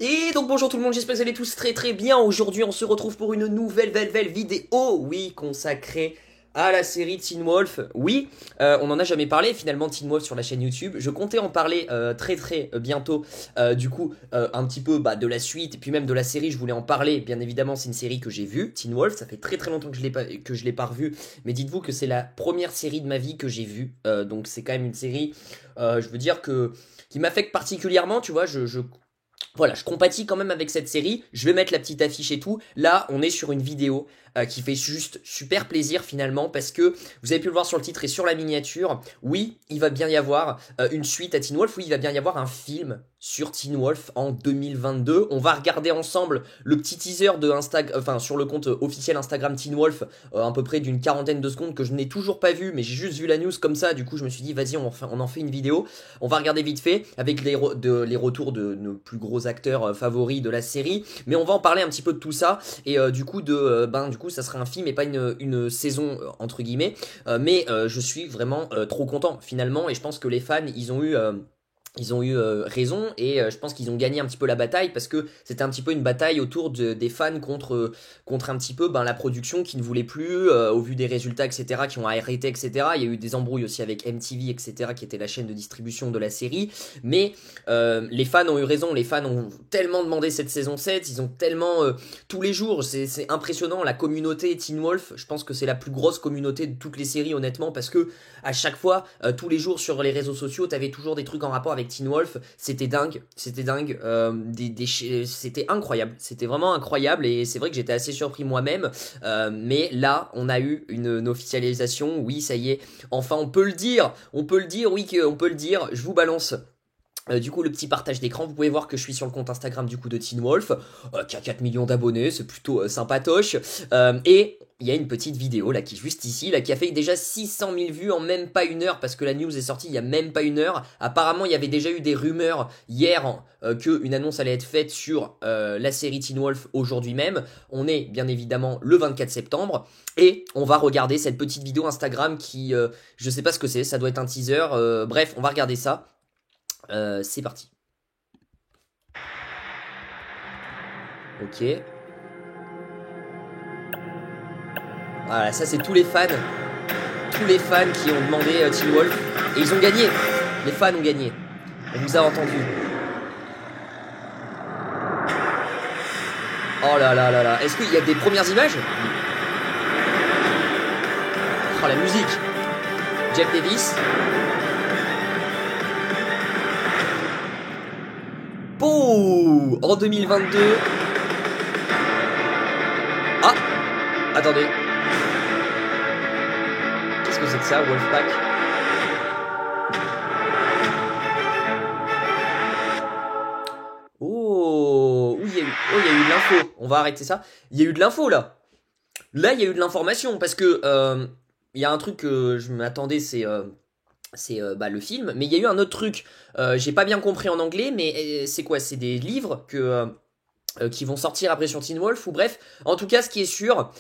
Et donc bonjour tout le monde, j'espère que vous allez tous très très bien. Aujourd'hui on se retrouve pour une nouvelle vidéo, oui, consacrée à la série Teen Wolf. Oui, on en a jamais parlé finalement Teen Wolf sur la chaîne YouTube. Je comptais en parler très bientôt, un petit peu de la suite et puis même de la série. Je voulais en parler, bien évidemment c'est une série que j'ai vue, Teen Wolf. Ça fait très longtemps que je l'ai pas revue, mais dites-vous que c'est la première série de ma vie que j'ai vue. Donc c'est quand même une série, je veux dire que qui m'affecte particulièrement, tu vois, voilà, je compatis quand même avec cette série. Je vais mettre la petite affiche et tout. Là, on est sur une vidéo qui fait juste super plaisir finalement parce que vous avez pu le voir sur le titre et sur la miniature. Oui, il va bien y avoir une suite à Teen Wolf. Oui, il va bien y avoir un film sur Teen Wolf en 2022. On va regarder ensemble le petit teaser de sur le compte officiel Instagram Teen Wolf, à peu près d'une quarantaine de secondes que je n'ai toujours pas vu, mais j'ai juste vu la news comme ça. Du coup, je me suis dit, vas-y, on en fait une vidéo. On va regarder vite fait avec les retours de nos plus gros acteurs favoris de la série, mais on va en parler un petit peu de tout ça et du coup ça sera un film et pas une saison entre guillemets, mais je suis vraiment trop content finalement et je pense que les fans ils ont eu raison et je pense qu'ils ont gagné un petit peu la bataille parce que c'était un petit peu une bataille autour des fans contre un petit peu la production qui ne voulait plus au vu des résultats etc qui ont arrêté etc. Il y a eu des embrouilles aussi avec MTV etc qui était la chaîne de distribution de la série, mais les fans ont eu raison, les fans ont tellement demandé cette saison 7, ils ont tellement tous les jours, c'est impressionnant la communauté Teen Wolf. Je pense que c'est la plus grosse communauté de toutes les séries honnêtement parce que à chaque fois tous les jours sur les réseaux sociaux t'avais toujours des trucs en rapport avec Teen Wolf. C'était dingue, c'était incroyable, c'était vraiment incroyable et c'est vrai que j'étais assez surpris moi-même, mais là on a eu une officialisation, oui ça y est, enfin on peut le dire, oui on peut le dire, je vous balance du coup le petit partage d'écran. Vous pouvez voir que je suis sur le compte Instagram du coup de Teen Wolf, qui a 4 millions d'abonnés, c'est plutôt sympatoche, et il y a une petite vidéo là qui est juste ici, là qui a fait déjà 600 000 vues en même pas une heure parce que la news est sortie il y a même pas une heure. Apparemment il y avait déjà eu des rumeurs hier qu'une annonce allait être faite sur la série Teen Wolf aujourd'hui même. On est bien évidemment le 24 septembre et on va regarder cette petite vidéo Instagram qui, je sais pas ce que c'est, ça doit être un teaser, bref on va regarder ça. C'est parti. Ok. Voilà, ça c'est tous les fans. Tous les fans qui ont demandé Teen Wolf. Et ils ont gagné. Les fans ont gagné. On vous a entendu. Oh là là là là. Est-ce qu'il y a des premières images? Oh la musique. Jeff Davis. Oh, en 2022. Ah, attendez. Qu'est-ce que c'est que ça, Wolfpack? Oh, oui, il y a eu de l'info. On va arrêter ça. Il y a eu de l'info là. Là, il y a eu de l'information parce que il y a un truc que je m'attendais, c'est le film, mais il y a eu un autre truc. J'ai pas bien compris en anglais, mais c'est quoi? C'est des livres qui vont sortir après sur Teen Wolf, ou bref, en tout cas ce qui est sûr,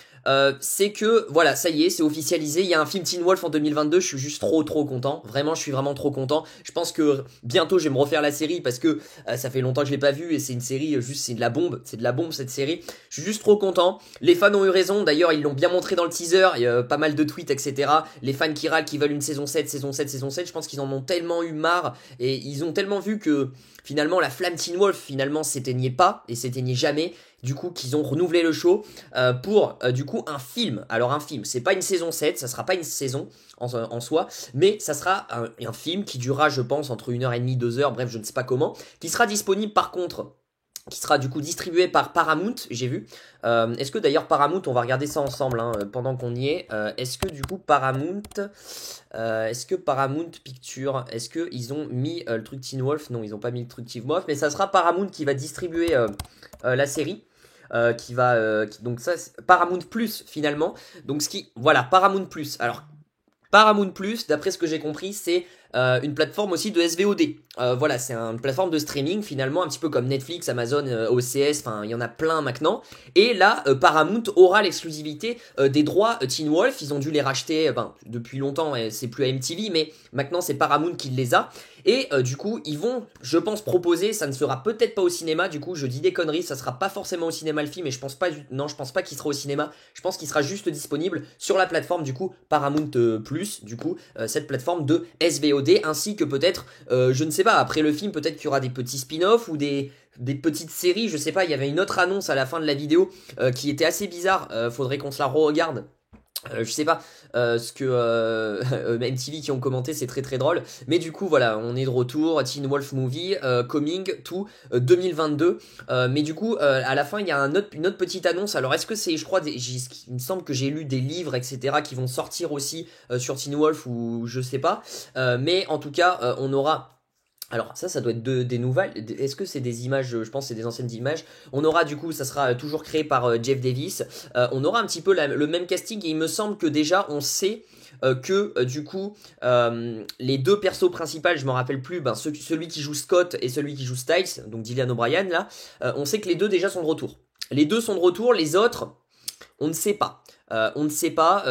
c'est que voilà, ça y est, c'est officialisé, il y a un film Teen Wolf en 2022, je suis juste trop content, vraiment je suis vraiment trop content. Je pense que bientôt je vais me refaire la série parce que ça fait longtemps que je l'ai pas vue et c'est une série juste, c'est de la bombe cette série. Je suis juste trop content, les fans ont eu raison, d'ailleurs ils l'ont bien montré dans le teaser, il y a pas mal de tweets etc. Les fans qui râlent, qui veulent une saison 7, je pense qu'ils en ont tellement eu marre et ils ont tellement vu que finalement la flamme Teen Wolf finalement s'éteignait pas et s'éteignait jamais, du coup qu'ils ont renouvelé le show pour du coup un film. Alors un film, c'est pas une saison 7, ça sera pas une saison en soi, mais ça sera un film qui durera je pense entre 1h30, 2h, bref je ne sais pas comment, qui sera disponible par contre, qui sera du coup distribué par Paramount, j'ai vu. Est-ce que d'ailleurs Paramount, on va regarder ça ensemble pendant qu'on y est, est-ce que du coup Paramount Pictures, est-ce que ils ont mis le truc Teen Wolf? Non, ils ont pas mis le truc Teen Wolf, mais ça sera Paramount qui va distribuer la série. Donc ça Paramount Plus finalement, donc voilà Paramount Plus. Alors Paramount Plus, d'après ce que j'ai compris, c'est une plateforme aussi de SVOD. Voilà, c'est une plateforme de streaming finalement, un petit peu comme Netflix, Amazon, OCS, enfin il y en a plein maintenant. Et là, Paramount aura l'exclusivité des droits Teen Wolf. Ils ont dû les racheter depuis longtemps, et c'est plus à MTV, mais maintenant c'est Paramount qui les a. Et du coup, ils vont, je pense, proposer, ça ne sera peut-être pas au cinéma, du coup, je dis des conneries, ça sera pas forcément au cinéma le film, et je pense pas, non, je pense pas qu'il sera au cinéma, je pense qu'il sera juste disponible sur la plateforme, du coup, Paramount Plus, du coup, cette plateforme de SVOD, ainsi que peut-être, je ne sais pas, après le film, peut-être qu'il y aura des petits spin-offs ou des petites séries, je sais pas, il y avait une autre annonce à la fin de la vidéo qui était assez bizarre, faudrait qu'on se la re-regarde. Je sais pas ce que MTV qui ont commenté, c'est très très drôle, mais du coup voilà, on est de retour, Teen Wolf Movie coming to 2022, mais du coup à la fin il y a une autre petite annonce. Alors est-ce que c'est, je crois, il me semble que j'ai lu des livres etc qui vont sortir aussi sur Teen Wolf, ou je sais pas, mais en tout cas on aura. Alors ça doit être des nouvelles. Est-ce que c'est des images? Je pense que c'est des anciennes images. On aura du coup, ça sera toujours créé par Jeff Davis. On aura un petit peu le même casting, et il me semble que déjà on sait que du coup les deux persos principaux, je me rappelle plus, celui qui joue Scott et celui qui joue Styles, donc Dylan O'Brien là, on sait que les deux déjà sont de retour. Les deux sont de retour, les autres, on ne sait pas. On ne sait pas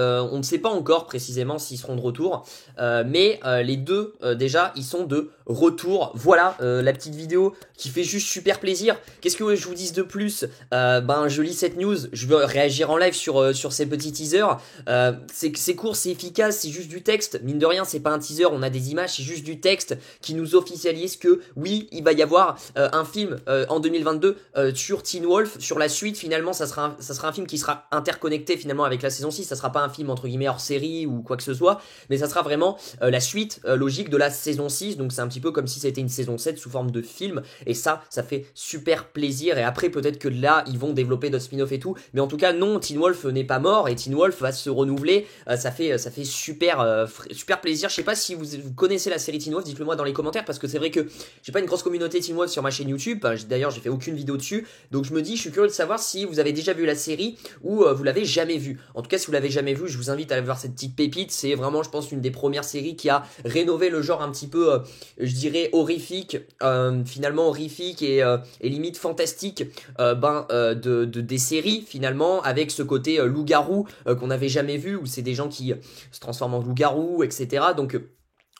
encore précisément s'ils seront de retour, mais les deux déjà ils sont de retour. Voilà la petite vidéo qui fait juste super plaisir. Qu'est-ce que je vous dise de plus? Je lis cette news, je veux réagir en live sur ces petits teasers. C'est court, c'est efficace, c'est juste du texte. Mine de rien, c'est pas un teaser, on a des images, c'est juste du texte qui nous officialise que oui, il va y avoir un film en 2022 sur Teen Wolf, sur la suite. Finalement, ça sera un film qui sera interconnecté finalement avec la saison 6, ça sera pas un film entre guillemets hors série ou quoi que ce soit, mais ça sera vraiment la suite logique de la saison 6, donc c'est un petit peu comme si c'était une saison 7 sous forme de film, et ça fait super plaisir. Et après peut-être que là ils vont développer d'autres spin-offs et tout, mais en tout cas non, Teen Wolf n'est pas mort et Teen Wolf va se renouveler, ça fait super plaisir. Je sais pas si vous connaissez la série Teen Wolf, dites-le moi dans les commentaires, parce que c'est vrai que j'ai pas une grosse communauté Teen Wolf sur ma chaîne YouTube, d'ailleurs j'ai fait aucune vidéo dessus, donc je suis curieux de savoir si vous avez déjà vu la série ou vous l'avez jamais vue. En tout cas, si vous l'avez jamais vu, je vous invite à aller voir cette petite pépite. C'est vraiment, je pense, une des premières séries qui a rénové le genre un petit peu, je dirais, horrifique, finalement horrifique et limite fantastique des séries, finalement, avec ce côté loup-garou qu'on n'avait jamais vu, où c'est des gens qui se transforment en loup-garou, etc. Donc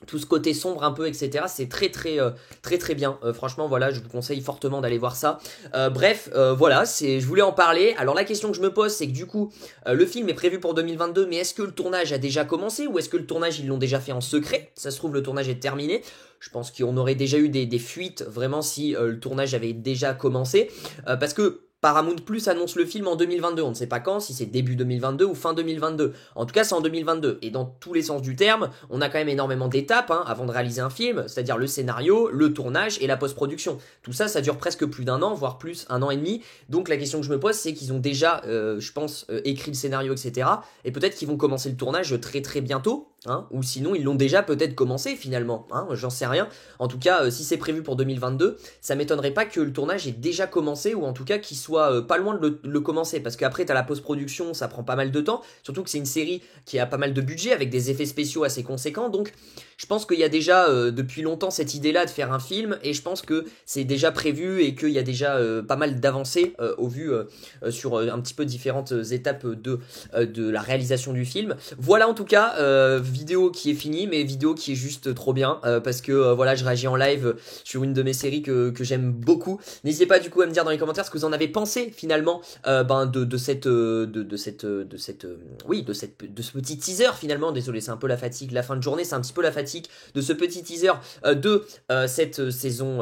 tout ce côté sombre un peu, etc. C'est très bien. Franchement, voilà, je vous conseille fortement d'aller voir ça. Voilà, je voulais en parler. Alors la question que je me pose, c'est que du coup, le film est prévu pour 2022, mais est-ce que le tournage a déjà commencé, ou est-ce que le tournage, ils l'ont déjà fait en secret? Ça se trouve, le tournage est terminé. Je pense qu'on aurait déjà eu des fuites, vraiment, si le tournage avait déjà commencé. Parce que Paramount Plus annonce le film en 2022, on ne sait pas quand, si c'est début 2022 ou fin 2022. En tout cas, c'est en 2022. Et dans tous les sens du terme, on a quand même énormément d'étapes avant de réaliser un film, c'est-à-dire le scénario, le tournage et la post-production. Tout ça, ça dure presque plus d'un an, voire plus, 1 an et demi. Donc la question que je me pose, c'est qu'ils ont déjà, je pense, écrit le scénario, etc. Et peut-être qu'ils vont commencer le tournage très bientôt. Ou sinon ils l'ont déjà peut-être commencé finalement, j'en sais rien. En tout cas, si c'est prévu pour 2022, ça m'étonnerait pas que le tournage ait déjà commencé, ou en tout cas qu'il soit pas loin de le commencer, parce qu'après t'as la post-production, ça prend pas mal de temps, surtout que c'est une série qui a pas mal de budget avec des effets spéciaux assez conséquents. Donc je pense qu'il y a déjà depuis longtemps cette idée-là de faire un film, et je pense que c'est déjà prévu et qu'il y a déjà pas mal d'avancées au vu sur un petit peu différentes étapes de la réalisation du film. Voilà, en tout cas, vidéo qui est finie, mais vidéo qui est juste trop bien, parce que voilà, je réagis en live sur une de mes séries que j'aime beaucoup. N'hésitez pas du coup à me dire dans les commentaires ce que vous en avez pensé finalement de ce petit teaser finalement. Désolé, c'est un peu la fatigue, la fin de journée, c'est un petit peu la fatigue de ce petit teaser de cette saison,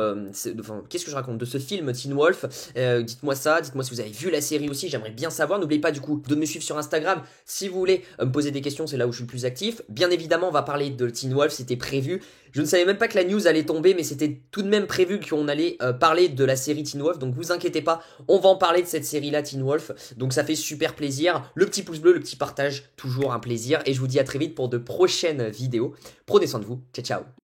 qu'est-ce que je raconte, de ce film Teen Wolf. Dites-moi ça, dites-moi si vous avez vu la série aussi, j'aimerais bien savoir. N'oubliez pas du coup de me suivre sur Instagram si vous voulez me poser des questions, c'est là où je suis le plus actif. Bien évidemment, on va parler de Teen Wolf, c'était prévu. Je ne savais même pas que la news allait tomber, mais c'était tout de même prévu qu'on allait parler de la série Teen Wolf. Donc vous inquiétez pas, on va en parler de cette série-là, Teen Wolf. Donc ça fait super plaisir. Le petit pouce bleu, le petit partage, toujours un plaisir. Et je vous dis à très vite pour de prochaines vidéos. Prenez soin de vous. Ciao, ciao.